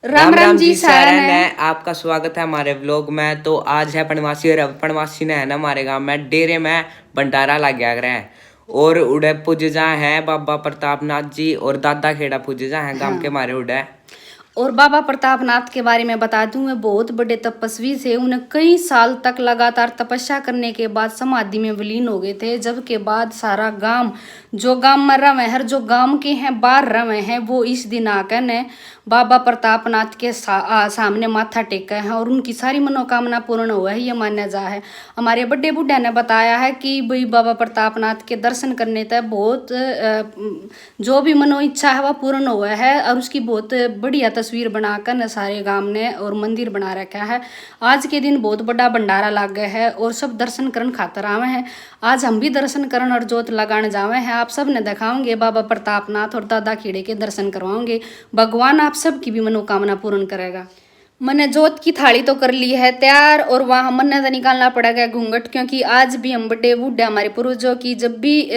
राम राम जी सारा ने आपका स्वागत है हमारे व्लॉग में। तो आज है पणवासी और पणवासी ने है ना हमारे गांव में डेरे में भंडारा लग गया है और उड़े पूजा है बाबा प्रतापनाथ जी और दादा खेड़ा पूजा है गांव के मारे उड़े। और बाबा प्रतापनाथ के बारे में बता दूं, वे बहुत बड़े तपस्वी थे। उन्हें कई साल तक लगातार तपस्या करने के बाद समाधि में विलीन हो गए थे। जब के बाद सारा गांव जो गांव में रहे हैं, जो गांव के हैं बाहर रहे हैं, वो इस दिन आकर ने बाबा प्रतापनाथ के सामने माथा टेका है और उनकी सारी मनोकामना पूर्ण हुआ है, ये माना जा है। हमारे बड़े बुढ़ा ने बताया है कि भाई बाबा प्रतापनाथ के दर्शन करने तक बहुत जो भी मनो इच्छा है वह पूर्ण हुआ है और उसकी बहुत बढ़िया तस्वीर बनाकर न सारे गांव ने और मंदिर बना रखा है। आज के दिन बहुत बड़ा भंडारा लग गया है और सब दर्शन करन खातर आवे हैं। आज हम भी दर्शन करन और जोत लगाने जावे हैं। आप सब ने दिखाओगे बाबा प्रतापनाथ और दादा खेड़े के दर्शन करवाओगे। भगवान आप सबकी भी मनोकामना पूर्ण करेगा। मैंने जोत की थाली तो कर ली है तैयार और वहाँ मन्ने तो निकालना पड़ेगा घूंघट, क्योंकि आज भी हम बड़े बूढ़े हमारे पूर्वजों की जब भी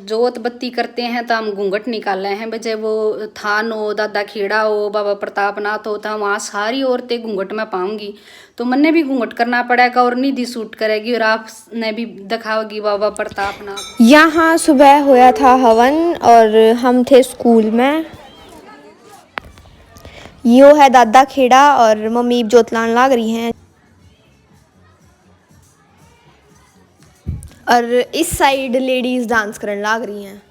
जोत बत्ती करते हैं तो हम घूंघट निकाल रहे हैं। बजे वो थान हो, दादा खेड़ा हो, बाबा प्रतापनाथ हो, तो वहाँ सारी औरतें घूंघट में पाऊंगी तो मन्ने भी घूंघट करना पड़ेगा और निधि सूट करेगी और आपने भी दिखाओगी बाबा प्रतापनाथ। यहाँ सुबह होया था हवन और हम थे स्कूल में। यो है दादा खेड़ा और मम्मी जोतलान लाग रही हैं और इस साइड लेडीज डांस करने लाग रही हैं।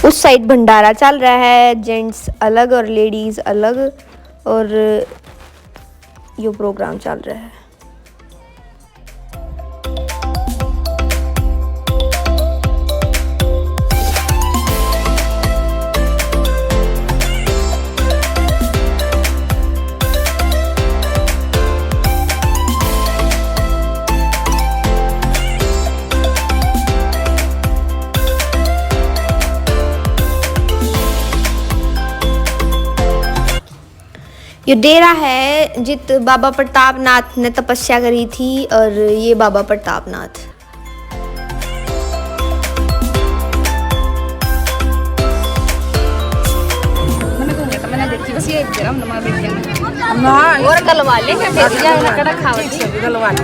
उस साइड भंडारा चल रहा है, जेंट्स अलग और लेडीज अलग, और यो प्रोग्राम चल रहा है। ये डेरा है जित बाबा प्रतापनाथ ने तपस्या करी थी और ये बाबा प्रतापनाथ। मैंने देखी बस ये जरा हम और गलवा ले कड़ा खावत गलवा ले।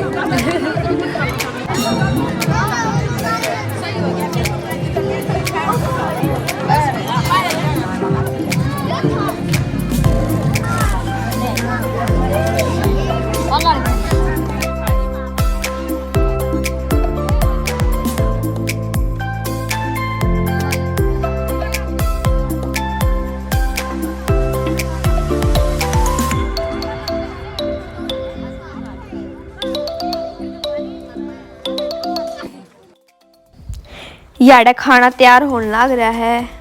याडा खाना तैयार होने लग रहा है।